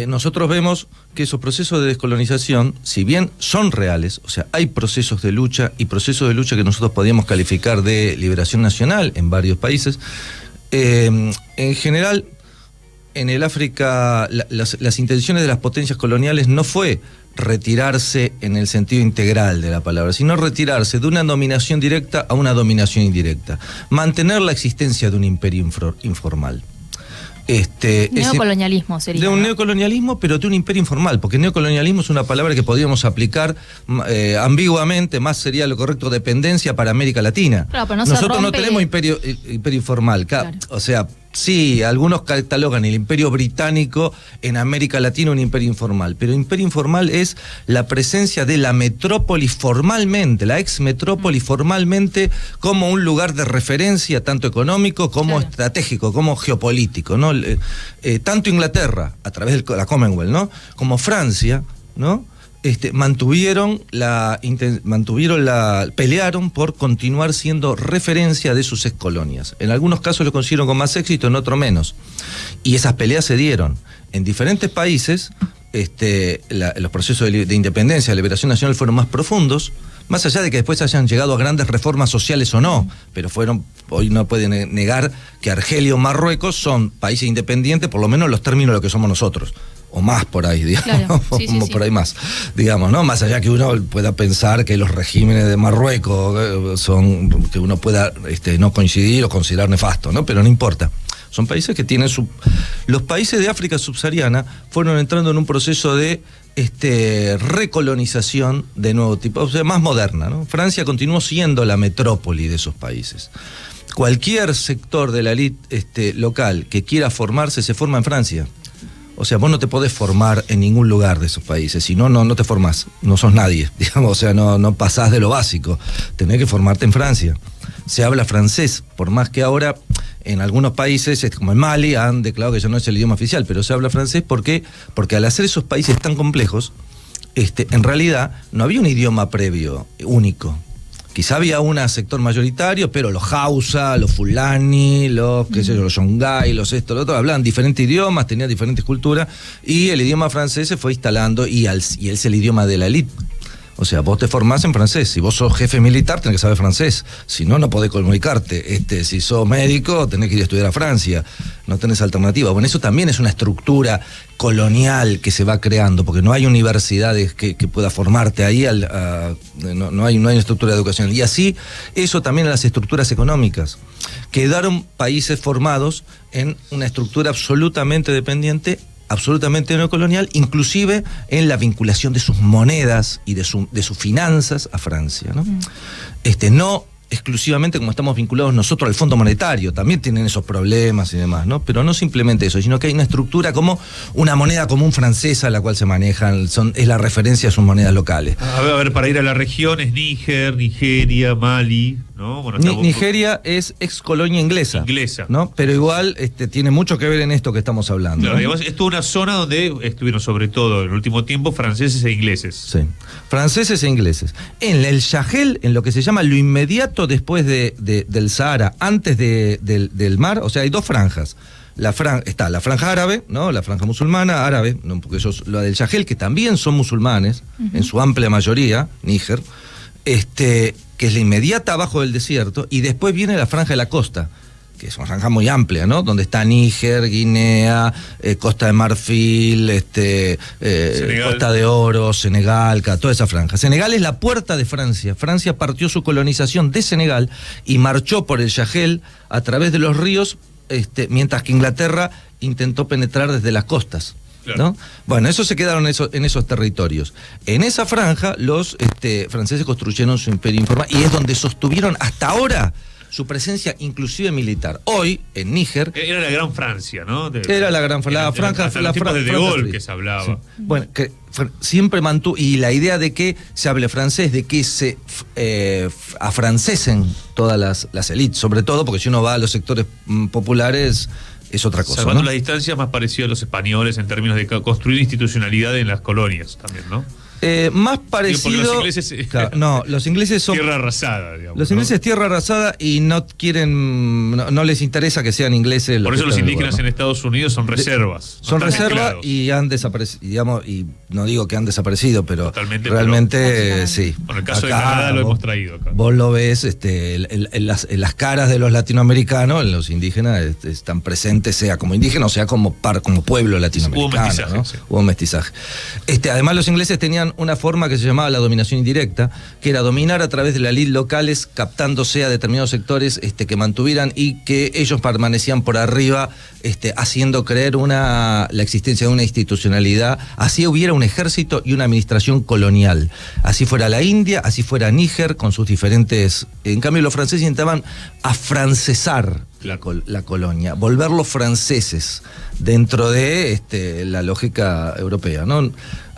nosotros vemos que esos procesos de descolonización, si bien son reales, o sea, hay procesos de lucha y procesos de lucha que nosotros podríamos calificar de liberación nacional en varios países, en general, en el África, las intenciones de las potencias coloniales no fue retirarse en el sentido integral de la palabra, sino retirarse de una dominación directa a una dominación indirecta, mantener la existencia de un imperio informal. Neocolonialismo sería. De un neocolonialismo, pero de un imperio informal, porque neocolonialismo es una palabra que podríamos aplicar ambiguamente, más sería lo correcto, dependencia para América Latina. Claro, pero nosotros no tenemos imperio informal, claro. O sea, sí, algunos catalogan el imperio británico en América Latina un imperio informal, pero imperio informal es la presencia de la metrópoli formalmente, la ex metrópoli formalmente, como un lugar de referencia tanto económico como estratégico, como geopolítico, ¿no? Tanto Inglaterra, a través de la Commonwealth, ¿no? Como Francia, ¿no? Pelearon por continuar siendo referencia de sus ex colonias. En algunos casos lo consiguieron con más éxito, en otros menos. Y esas peleas se dieron. En diferentes países, los procesos de independencia, de liberación nacional fueron más profundos, más allá de que después hayan llegado a grandes reformas sociales o no, pero hoy no pueden negar que Argelia o Marruecos son países independientes, por lo menos en los términos de lo que somos nosotros. O más por ahí, digamos, claro, sí. Por ahí más, digamos, ¿no? Más allá que uno pueda pensar que los regímenes de Marruecos que uno pueda no coincidir o considerar nefasto, ¿no? Pero no importa. Son países que tienen los países de África subsahariana fueron entrando en un proceso de recolonización de nuevo tipo, o sea, más moderna, ¿no? Francia continuó siendo la metrópoli de esos países. Cualquier sector de la élite local que quiera formarse, se forma en Francia. O sea, vos no te podés formar en ningún lugar de esos países, si no, no te formás, no sos nadie, digamos, o sea, no pasás de lo básico, tenés que formarte en Francia. Se habla francés, por más que ahora en algunos países, como en Mali, han declarado que ya no es el idioma oficial, pero se habla francés, ¿por qué? Porque al hacer esos países tan complejos, en realidad no había un idioma previo, único. Quizá había un sector mayoritario, pero los Hausa, los Fulani, los Songhai, los otro, hablaban diferentes idiomas, tenían diferentes culturas, y el idioma francés se fue instalando, y es el idioma de la élite. O sea, vos te formás en francés. Si vos sos jefe militar, tenés que saber francés. Si no, no podés comunicarte. Si sos médico, tenés que ir a estudiar a Francia. No tenés alternativa. Bueno, eso también es una estructura colonial que se va creando, porque no hay universidades que pueda formarte ahí. No hay una estructura de educación. Y así, eso también en las estructuras económicas. Quedaron países formados en una estructura absolutamente dependiente, absolutamente neocolonial, inclusive en la vinculación de sus monedas y de sus finanzas a Francia, ¿no? No exclusivamente como estamos vinculados nosotros al Fondo Monetario, también tienen esos problemas y demás, ¿no? Pero no simplemente eso, sino que hay una estructura como una moneda común francesa a la cual se manejan, es la referencia a sus monedas locales. A ver, para ir a la región es Níger, Nigeria, Mali, ¿no? Bueno, Nigeria es ex colonia inglesa, ¿no? Pero igual tiene mucho que ver en esto que estamos hablando. Claro, ¿no? digamos, esto es una zona donde estuvieron sobre todo en el último tiempo franceses e ingleses. Sí, franceses e ingleses. En el Sahel, en lo que se llama lo inmediato después del Sahara, antes del mar, o sea, hay dos franjas. Está la franja árabe, ¿no? La franja musulmana, árabe, ¿no? Porque la del Sahel, que también son musulmanes, en su amplia mayoría, Níger, que es la inmediata abajo del desierto, y después viene la franja de la costa, que es una franja muy amplia, ¿no? Donde está Níger, Guinea, Costa de Marfil, Costa de Oro, Senegal, toda esa franja. Senegal es la puerta de Francia. Francia partió su colonización de Senegal y marchó por el Sahel a través de los ríos, mientras que Inglaterra intentó penetrar desde las costas. Claro. ¿No? Bueno, eso se quedaron en esos territorios. En esa franja los franceses construyeron su imperio informal y es donde sostuvieron hasta ahora su presencia inclusive militar. Hoy, en Níger... Era la Gran Francia, ¿no? Era la Gran Francia. La franja de De Gaulle que se hablaba. Sí. Bueno, que siempre mantuvo... Y la idea de que se hable francés, de que se afrancesen todas las élites, sobre todo porque si uno va a los sectores populares... es otra cosa. Salvando ¿no? las distancias, más parecido a los españoles en términos de construir institucionalidad en las colonias también, ¿no? Más parecido. Los ingleses. Claro, no, los ingleses son. Tierra arrasada, digamos. Los ingleses tierra arrasada y no quieren. No les interesa que sean ingleses. Por eso los indígenas en Estados Unidos son reservas. Son reservas y han desaparecido. Digamos, y no digo que han desaparecido, pero totalmente, realmente sí. Bueno, el caso acá, de Canadá lo hemos traído acá. Vos lo ves en las caras de los latinoamericanos, en los indígenas están presentes, sea como indígenas o sea como pueblo latinoamericano. Hubo mestizaje, ¿no? sí. Hubo mestizaje. Además, los ingleses tenían una forma que se llamaba la dominación indirecta, que era dominar a través de las élites locales, captándose a determinados sectores que mantuvieran y que ellos permanecían por arriba, haciendo creer la existencia de una institucionalidad, así hubiera un ejército y una administración colonial. Así fuera la India, así fuera Níger, con sus diferentes... En cambio, los franceses intentaban afrancesar la colonia, volverlos franceses dentro de la lógica europea, ¿no?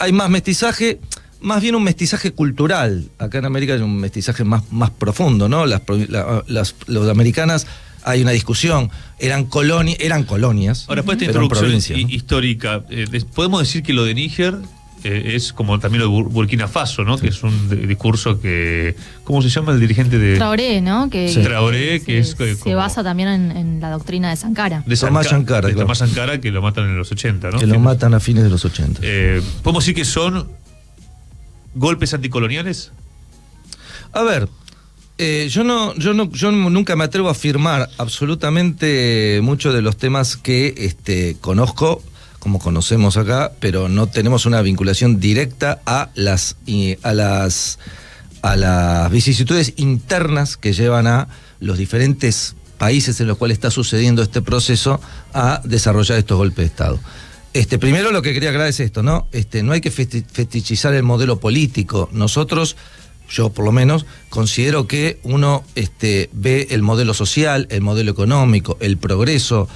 Hay más mestizaje, más bien un mestizaje cultural. Acá en América hay un mestizaje más profundo, ¿no? Las americanas, hay una discusión, eran colonias. Ahora, después de esta introducción histórica, podemos decir que lo de Níger es como también lo de Burkina Faso, ¿no? Sí. Que es un discurso que... ¿Cómo se llama el dirigente de...? Traoré, ¿no? Traoré, que es... Se basa también en la doctrina de Sankara. Tomás Sankara, que lo matan en los 80, ¿no? Que lo matan a fines de los 80. ¿Podemos decir que son golpes anticoloniales? A ver... Yo nunca me atrevo a afirmar absolutamente muchos de los temas que conozco, como conocemos acá, pero no tenemos una vinculación directa a las vicisitudes internas que llevan a los diferentes países en los cuales está sucediendo este proceso a desarrollar estos golpes de Estado. Primero lo que quería aclarar es esto, ¿no? No hay que fetichizar el modelo político. Nosotros, yo por lo menos, considero que uno ve el modelo social, el modelo económico, el progreso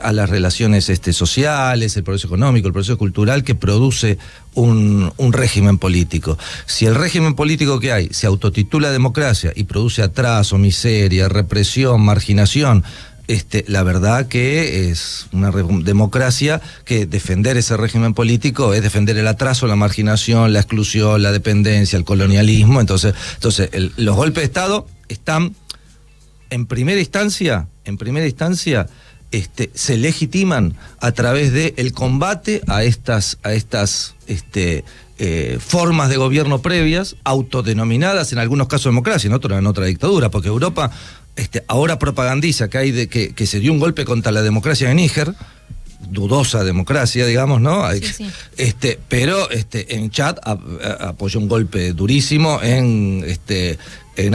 a las relaciones sociales, el progreso económico, el progreso cultural que produce un régimen político. Si el régimen político que hay se autotitula democracia y produce atraso, miseria, represión, marginación, la verdad que es una democracia que defender ese régimen político es defender el atraso, la marginación, la exclusión, la dependencia, el colonialismo. Entonces los golpes de Estado están en primera instancia, se legitiman a través del combate a estas formas de gobierno previas, autodenominadas en algunos casos democracia, en otra dictadura, porque Europa ahora propagandiza que se dio un golpe contra la democracia de Níger, dudosa democracia, digamos, ¿no? Sí. Pero en Chad apoyó un golpe durísimo, en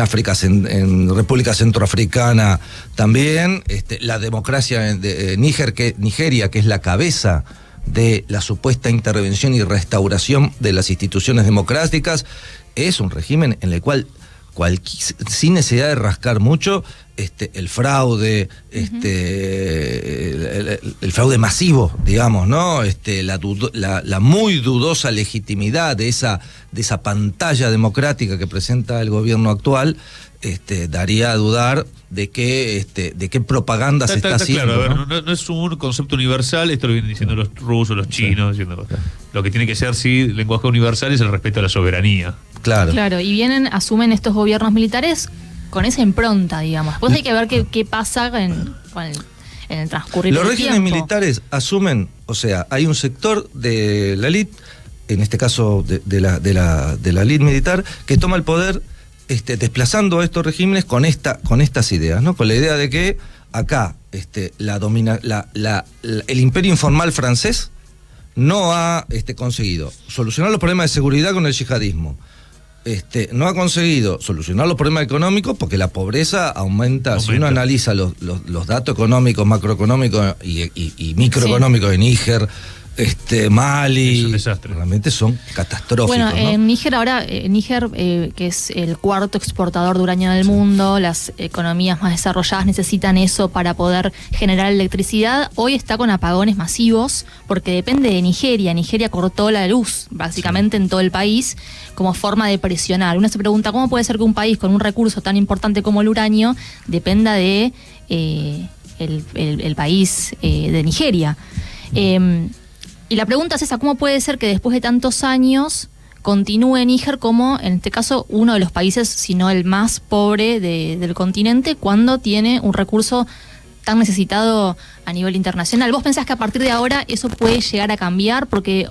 África, en República Centroafricana también, la democracia de Nigeria, que es la cabeza de la supuesta intervención y restauración de las instituciones democráticas, es un régimen en el cual sin necesidad de rascar mucho, el fraude, el fraude masivo, digamos, ¿no? La muy dudosa legitimidad de esa pantalla democrática que presenta el gobierno actual, daría a dudar de qué propaganda se está haciendo. Claro, a ver, no es un concepto universal, esto lo vienen diciendo los rusos, los chinos, diciendo, lo que tiene que ser, sí, lenguaje universal es el respeto a la soberanía. Claro, y asumen estos gobiernos militares con esa impronta, digamos. Después hay que ver qué pasa en el transcurrir del tiempo. Los regímenes militares asumen, o sea, hay un sector de la élite, en este caso de la élite militar, que toma el poder desplazando a estos regímenes con estas ideas, ¿no? Con la idea de que acá el imperio informal francés no ha conseguido solucionar los problemas de seguridad con el yihadismo. No ha conseguido solucionar los problemas económicos porque la pobreza aumenta. Si uno analiza los datos económicos, macroeconómicos y microeconómicos de Níger, Mali, es un desastre. Realmente son catastróficos. Bueno, ¿no? en Níger ahora, que es el cuarto exportador de uranio del mundo, las economías más desarrolladas necesitan eso para poder generar electricidad. Hoy está con apagones masivos porque depende de Nigeria. Nigeria cortó la luz básicamente en todo el país como forma de presionar. Uno se pregunta cómo puede ser que un país con un recurso tan importante como el uranio dependa de el país de Nigeria. Y la pregunta es esa, ¿cómo puede ser que después de tantos años, continúe Níger como, en este caso, uno de los países, si no el más pobre del continente, cuando tiene un recurso tan necesitado a nivel internacional. ¿Vos pensás que a partir de ahora eso puede llegar a cambiar? Porque,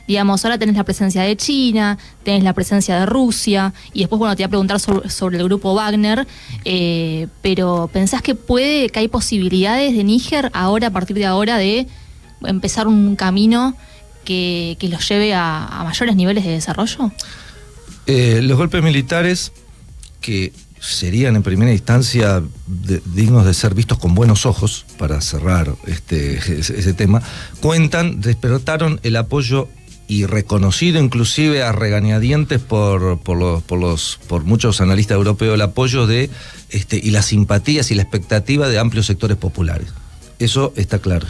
digamos, ahora tenés la presencia de China, tenés la presencia de Rusia, y después, bueno, te voy a preguntar sobre el grupo Wagner, pero ¿pensás que hay posibilidades de Níger ahora, a partir de ahora, de empezar un camino que los lleve a mayores niveles de desarrollo? Los golpes militares, que serían en primera instancia dignos de ser vistos con buenos ojos, para cerrar ese tema, despertaron el apoyo y reconocido inclusive a regañadientes por muchos analistas europeos, el apoyo y las simpatías y la expectativa de amplios sectores populares. Eso está claro.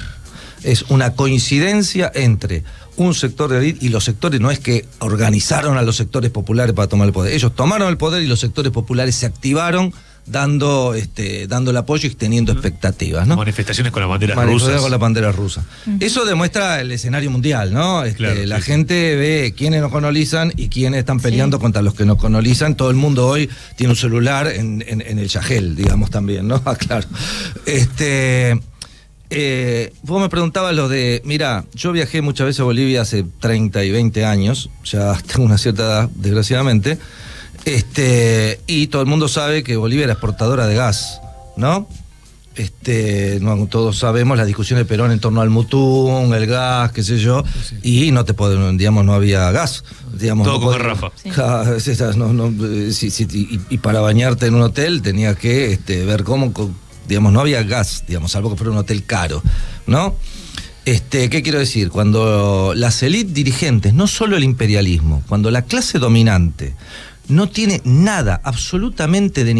Es una coincidencia entre un sector de élite y los sectores. No es que organizaron a los sectores populares para tomar el poder. Ellos tomaron el poder y los sectores populares se activaron dando el apoyo y teniendo expectativas, ¿no? Manifestaciones con las banderas rusas. Con la bandera rusa. Eso demuestra el escenario mundial, ¿no? Claro, la gente ve quiénes nos colonizan y quiénes están peleando contra los que nos colonizan. Todo el mundo hoy tiene un celular en el Sahel, digamos, también, ¿no? Claro. Vos me preguntabas mira, yo viajé muchas veces a Bolivia hace 30 y 20 años, ya tengo una cierta edad, desgraciadamente, y todo el mundo sabe que Bolivia era exportadora de gas, ¿no? Todos sabemos las discusiones de Perón en torno al mutún, el gas, qué sé yo, y no había gas. Digamos, todo con garrafa. Y para bañarte en un hotel tenías que ver cómo... no había gas, salvo que fuera un hotel caro, ¿no? ¿Qué quiero decir? Cuando las élites dirigentes, no solo el imperialismo, cuando la clase dominante no tiene nada, absolutamente de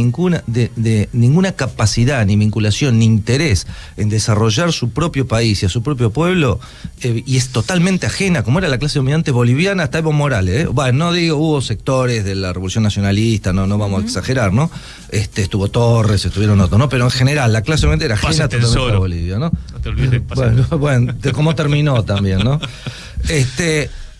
ninguna capacidad, ni vinculación, ni interés en desarrollar su propio país y a su propio pueblo, y es totalmente ajena, como era la clase dominante boliviana hasta Evo Morales, no digo, hubo sectores de la Revolución Nacionalista, no vamos a exagerar, ¿no? Estuvo Torres, estuvieron otros, ¿no? Pero en general, la clase dominante era ajena totalmente a Bolivia, ¿no? No te olvides de bueno, de cómo terminó también, ¿no?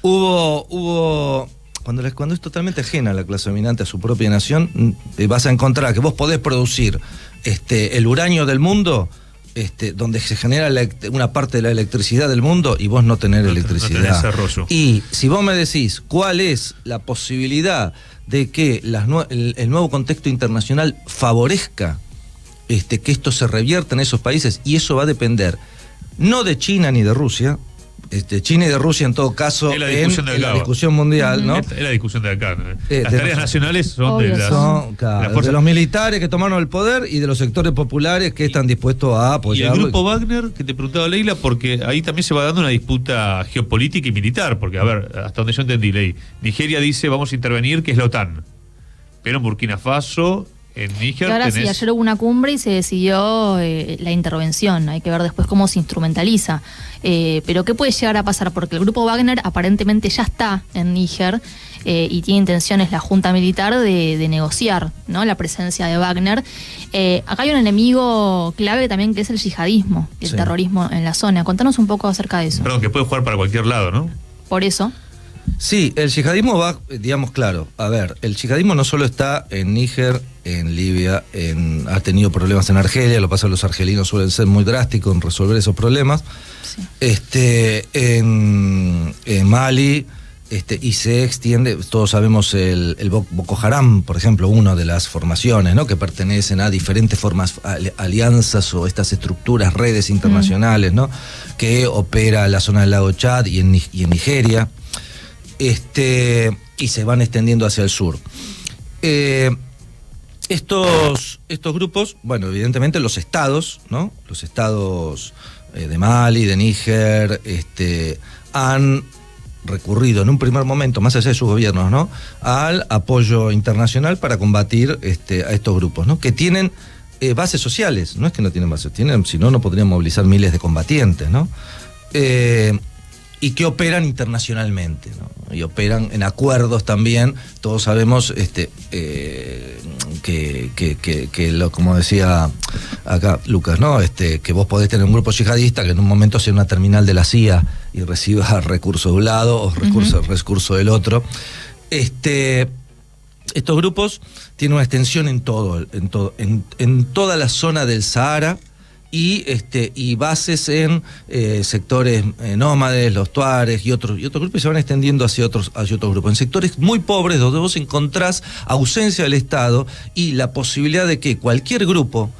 Hubo Cuando es totalmente ajena a la clase dominante, a su propia nación, vas a encontrar que vos podés producir el uranio del mundo, donde se genera una parte de la electricidad del mundo, y vos no tener electricidad. No tenés desarrollo. Y si vos me decís cuál es la posibilidad de que el nuevo contexto internacional favorezca que esto se revierta en esos países, y eso va a depender no de China ni de Rusia. China y de Rusia, en todo caso, en la discusión mundial, ¿no? Es la discusión de acá, ¿no? Las tareas nacionales son de de los militares que tomaron el poder y de los sectores populares que están dispuestos a apoyarlo. Y el grupo Wagner, que te preguntaba Leila, porque ahí también se va dando una disputa geopolítica y militar, porque, a ver, hasta donde yo entendí, Nigeria dice, vamos a intervenir, que es la OTAN. Pero en Burkina Faso... En Níger ahora sí, ayer hubo una cumbre y se decidió la intervención. Hay que ver después cómo se instrumentaliza. Pero ¿qué puede llegar a pasar? Porque el grupo Wagner aparentemente ya está en Níger y tiene intenciones la junta militar de negociar, ¿no?, la presencia de Wagner. Acá hay un enemigo clave también, que es el yihadismo y el terrorismo en la zona. Contanos un poco acerca de eso. Perdón, que puede jugar para cualquier lado, ¿no? Por eso. Sí, el yihadismo va, claro, a ver, el yihadismo no solo está en Níger, en Libia, ha tenido problemas en Argelia, lo que pasa es que los argelinos suelen ser muy drásticos en resolver esos problemas, en Mali, y se extiende, todos sabemos el Boko Haram, por ejemplo, una de las formaciones, ¿no?, que pertenecen a diferentes formas, alianzas o estas estructuras, redes internacionales, ¿no?, que opera en la zona del lago Chad y en Nigeria. Y se van extendiendo hacia el sur. Estos grupos, bueno, evidentemente los estados, ¿no?, los estados de Mali, de Níger, han recurrido en un primer momento, más allá de sus gobiernos, ¿no?, al apoyo internacional para combatir a estos grupos, ¿no?, que tienen bases sociales. No es que no tienen bases, si no podrían movilizar miles de combatientes, ¿no? Y que operan internacionalmente, ¿no? Y operan en acuerdos también. Todos sabemos como decía acá Lucas, ¿no? Que vos podés tener un grupo yihadista que en un momento sea una terminal de la CIA y reciba recursos de un lado o recursos del otro. Estos grupos tienen una extensión en toda la zona del Sahara y bases en sectores nómades, los tuaregs y otros grupos, se van extendiendo hacia otros grupos. En sectores muy pobres donde vos encontrás ausencia del Estado y la posibilidad de que cualquier grupo,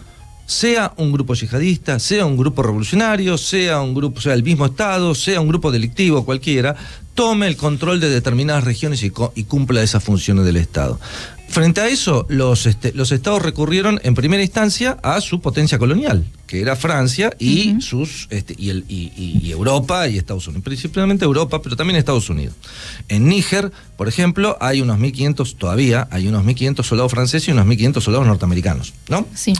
sea un grupo yihadista, sea un grupo revolucionario, sea el mismo Estado, sea un grupo delictivo, cualquiera, tome el control de determinadas regiones y cumpla esas funciones del Estado. Frente a eso, los estados recurrieron en primera instancia a su potencia colonial, que era Francia y y Europa y Estados Unidos, principalmente Europa, pero también Estados Unidos. En Níger, por ejemplo, hay unos 1.500 soldados franceses y unos 1.500 soldados norteamericanos, ¿no? Sí.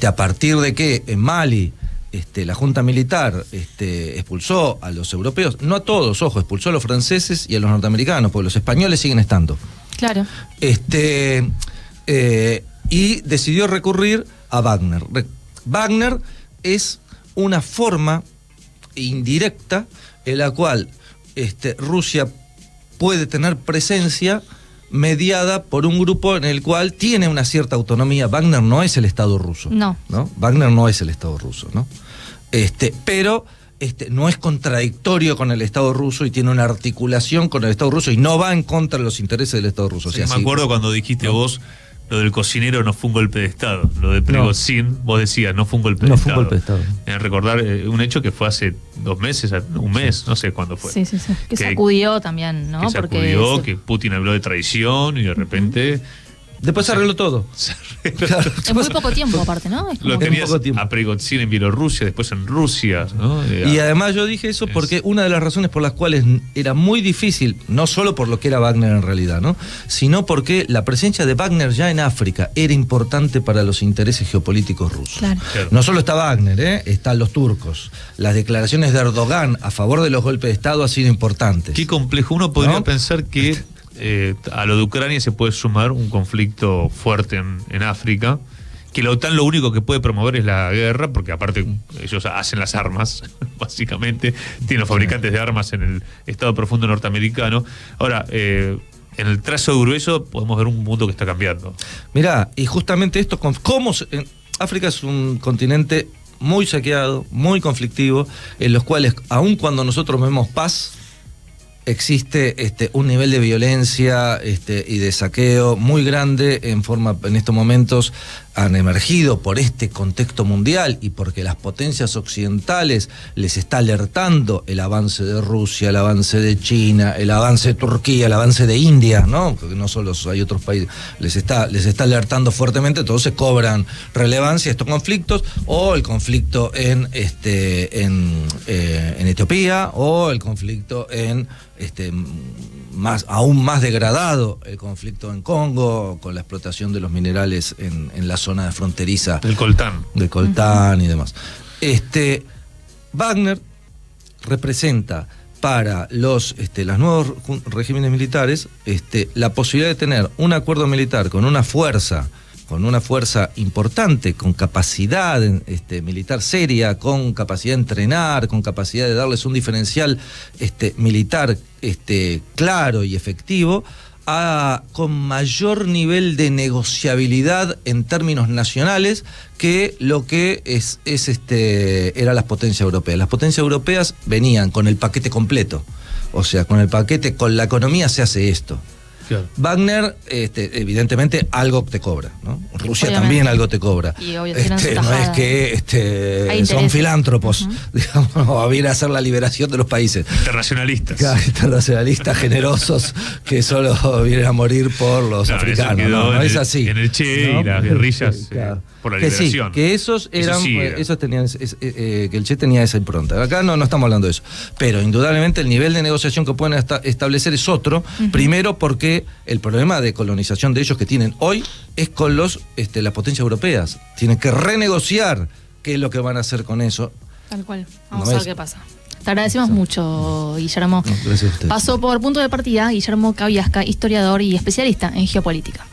A partir de que en Mali la junta militar expulsó a los europeos, no a todos, ojo, expulsó a los franceses y a los norteamericanos, porque los españoles siguen estando. Claro. Y decidió recurrir a Wagner. Wagner es una forma indirecta en la cual Rusia puede tener presencia mediada por un grupo en el cual tiene una cierta autonomía. Wagner no es el Estado ruso. No. Wagner no es el Estado ruso, ¿no? Pero no es contradictorio con el Estado ruso y tiene una articulación con el Estado ruso y no va en contra de los intereses del Estado ruso. Sí, me acuerdo cuando dijiste vos, lo del cocinero no fue un golpe de Estado. Lo de Prigozhin, vos decías, no fue un golpe de Estado. No fue un golpe de Estado. Recordar un hecho que fue hace 2 meses, un mes, no sé cuándo fue. Sí. Que sacudió también, ¿no? Que sacudió, que Putin habló de traición y de repente... Después se arregló todo. Claro. En muy poco tiempo, aparte, ¿no? Lo tenías a Prigozhin en Bielorrusia, después en Rusia, ¿no? Y además yo dije eso porque una de las razones por las cuales era muy difícil, no solo por lo que era Wagner en realidad, ¿no? Sino porque la presencia de Wagner ya en África era importante para los intereses geopolíticos rusos. Claro. No solo está Wagner, están los turcos. Las declaraciones de Erdogan a favor de los golpes de Estado han sido importantes. Qué complejo. Uno podría pensar que a lo de Ucrania se puede sumar un conflicto fuerte en África, que la OTAN lo único que puede promover es la guerra, porque aparte ellos hacen las armas, básicamente, tienen los fabricantes de armas en el Estado profundo norteamericano. Ahora, en el trazo grueso podemos ver un mundo que está cambiando. Mirá, y justamente esto, África es un continente muy saqueado, muy conflictivo, en los cuales, aun cuando nosotros vemos paz, existe un nivel de violencia y de saqueo muy grande en estos momentos han emergido por este contexto mundial y porque las potencias occidentales les está alertando el avance de Rusia, el avance de China, el avance de Turquía, el avance de India, ¿no? Porque no solo hay otros países, les está alertando fuertemente, entonces cobran relevancia estos conflictos, o el conflicto en Etiopía, o el conflicto aún más degradado, el conflicto en Congo, con la explotación de los minerales en la zona fronteriza del coltán. Y demás. Wagner representa para los nuevos regímenes militares la posibilidad de tener un acuerdo militar con una fuerza importante, con capacidad militar seria, con capacidad de entrenar, con capacidad de darles un diferencial militar claro y efectivo, con mayor nivel de negociabilidad en términos nacionales que lo que eran las potencias europeas. Las potencias europeas venían con el paquete completo, o sea, con la economía se hace esto. Claro. Wagner, evidentemente, algo te cobra, ¿no? Rusia también algo te cobra. Y no es que son filántropos, digamos, o viene a hacer la liberación de los países. Internacionalistas generosos que solo vienen a morir por los africanos. No es así. En el Che, ¿no? Y las guerrillas por la liberación. Que esos eran, esos tenían, que el Che tenía esa impronta. Acá no estamos hablando de eso. Pero indudablemente el nivel de negociación que pueden establecer es otro. Primero porque el problema de colonización de ellos que tienen hoy es con las potencias europeas. Tienen que renegociar qué es lo que van a hacer con eso. Tal cual. Vamos a ver qué pasa. Te agradecemos mucho, Guillermo. Gracias a usted. Pasó por Punto de Partida Guillermo Cabiasca, historiador y especialista en geopolítica.